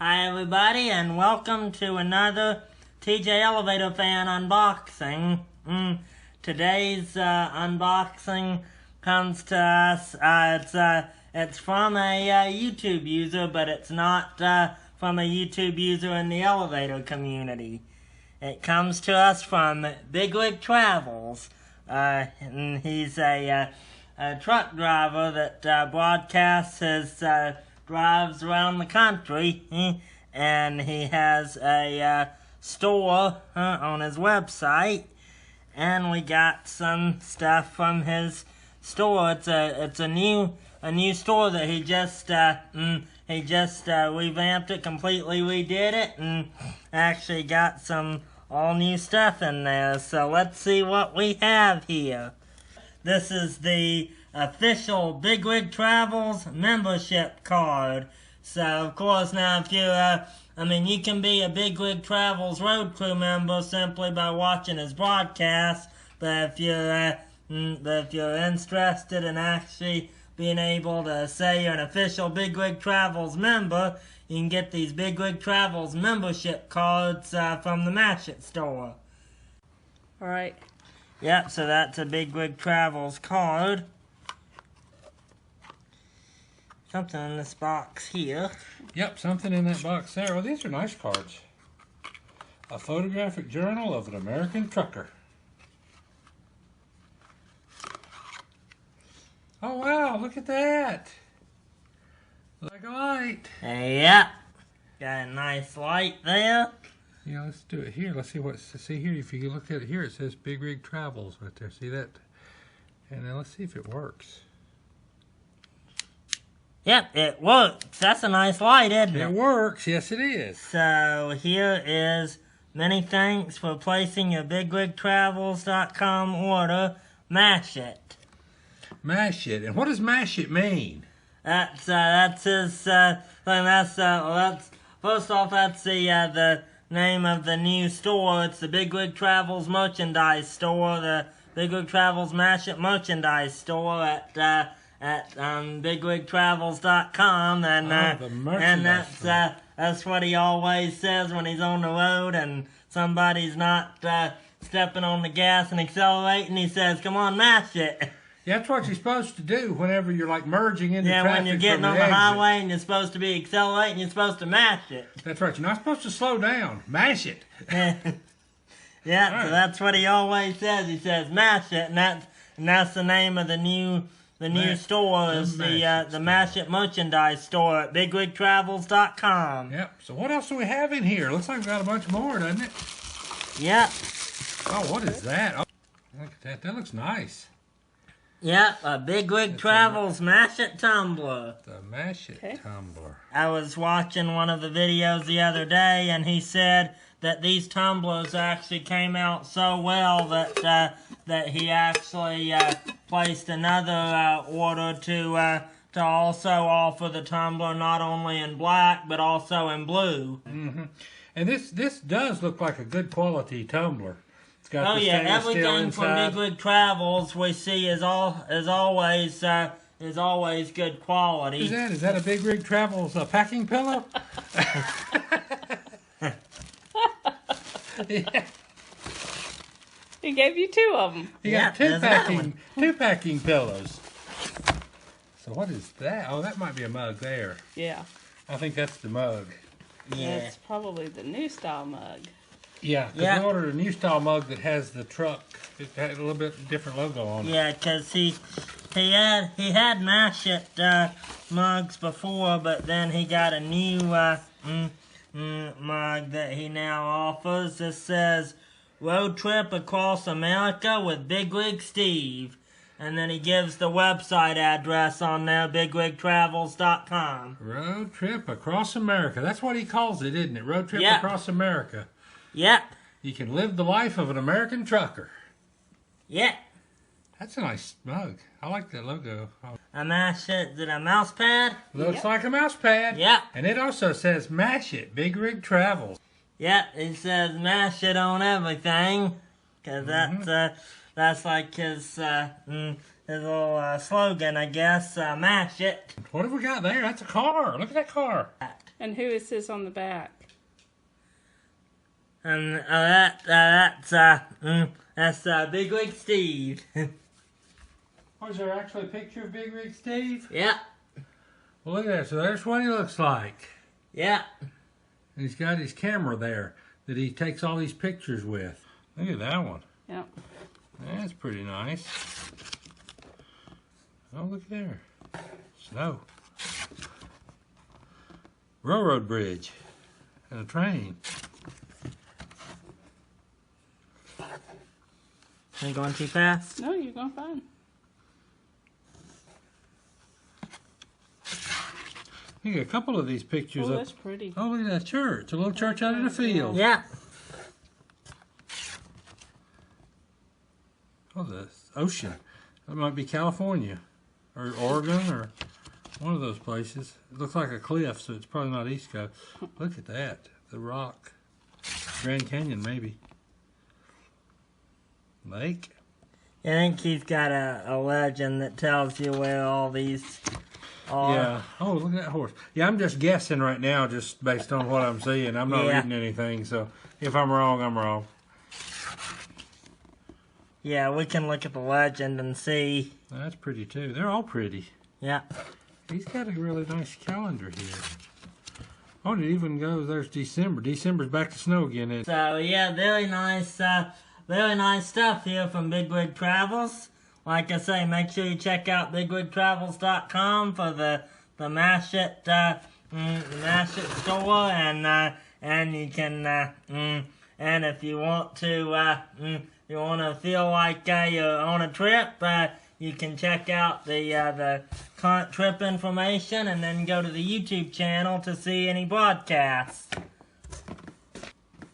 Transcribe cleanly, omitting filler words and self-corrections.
Hi everybody, and welcome to another TJElevatorfan unboxing. Today's unboxing comes to us, it's from a YouTube user, but it's not from a YouTube user in the elevator community. It comes to us from BigRigTravels, and he's a truck driver that broadcasts his drives around the country, and he has a store on his website, and we got some stuff from his store. It's a new store that he just revamped it, completely redid it, and actually got some all new stuff in there. So let's see what we have here. This is the official BigRigTravels membership card. So, of course, now if you're, you can be a BigRigTravels road crew member simply by watching his broadcast. But if you're interested in actually being able to say you're an official BigRigTravels member, you can get these BigRigTravels membership cards from the Mash It store. All right. Yep, so that's a BigRigTravels card. Something in this box here. Yep, something in that box there. Oh, these are nice cards. A photographic journal of an American trucker. Oh, wow, look at that. Like a light. Yep. Got a nice light there. Yeah, let's do it here. Let's see see here. If you look at it here, it says BigRigTravels right there. See that? And then let's see if it works. Yep, it works. That's a nice light, isn't it? It works. Yes, it is. So here is many thanks for placing your BigRigTravels.com order. Mash it. Mash it. And what does mash it mean? That's his thing. That's first off, that's the name of the new store. It's the BigRigTravels merchandise store. The BigRigTravels Mash It merchandise store at BigRigTravels.com, and that's what he always says when he's on the road and somebody's not stepping on the gas and accelerating. He says, "Come on, mash it." Yeah, that's what you're supposed to do whenever you're like merging into traffic. Yeah, when you're getting on the highway and you're supposed to be accelerating, you're supposed to mash it. That's right. You're not supposed to slow down. Mash it. Yeah, right. So that's what he always says. He says, "Mash it," and that's the name of the new store is the Mash It merchandise store at BigRigTravels.com. Yep. So what else do we have in here? Looks like we got a bunch more, doesn't it? Yep. Oh, what is that? Oh, look at that. That looks nice. Yep, a BigRigTravels Mash It tumbler. The Mash It tumbler. I was watching one of the videos the other day, and he said that these tumblers actually came out so well that he actually placed another order to also offer the tumbler not only in black but also in blue. Mm-hmm. And this does look like a good quality tumbler. It's got everything from BigRigTravels we see is always good quality. What is that? Is that a BigRigTravels packing pillow? Yeah. He gave you two of them. He got two packing pillows. So what is that? Oh, that might be a mug there. Yeah. I think that's the mug. Yeah. That's probably the new style mug. Yeah, because we ordered a new style mug that has the truck. It had a little bit different logo on it. Yeah, because he had Mash It mugs before, but then he got a new mug that he now offers. This says, "Road Trip Across America with Big Rig Steve." And then he gives the website address on there, BigRigTravels.com. Road Trip Across America. That's what he calls it, isn't it? Road Trip Across America. Yep. You can live the life of an American trucker. Yep. That's a nice mug. I like that logo. A Mash It, is it a mouse pad? Looks like a mouse pad. Yep. And it also says Mash It, BigRigTravels. Yep, it says Mash It on everything. Because that's like his little slogan, I guess. Mash it. What have we got there? That's a car. Look at that car. And who is this on the back? And that's Big Rig Steve. Oh, is there actually a picture of Big Rig Steve? Yeah. Well, look at that. So there's what he looks like. Yeah. And he's got his camera there that he takes all these pictures with. Look at that one. Yeah. That's pretty nice. Oh, look there. Snow. Railroad bridge. And a train. Am I going too fast? No, you're going fine. You got a couple of these pictures Oh, up. that's pretty. Oh, look at that church. A little church out in the field. Yeah. Oh, the ocean. That might be California or Oregon or one of those places. It looks like a cliff, so it's probably not East Coast. Look at that. The rock. Grand Canyon, maybe. Lake. I think he's got a legend that tells you where all these are. Yeah. Oh, look at that horse. Yeah, I'm just guessing right now just based on what I'm seeing. I'm not reading anything, so if I'm wrong, I'm wrong. Yeah, we can look at the legend and see. That's pretty, too. They're all pretty. Yeah. He's got a really nice calendar here. Oh, and it even goes, there's December. December's back to snow again. Isn't it? So, yeah, very nice stuff here from Big Rig Travels. Like I say, make sure you check out BigRigTravels.com for the Mash It store, and you can and if you want to feel like you're on a trip, you can check out the current trip information and then go to the YouTube channel to see any broadcasts.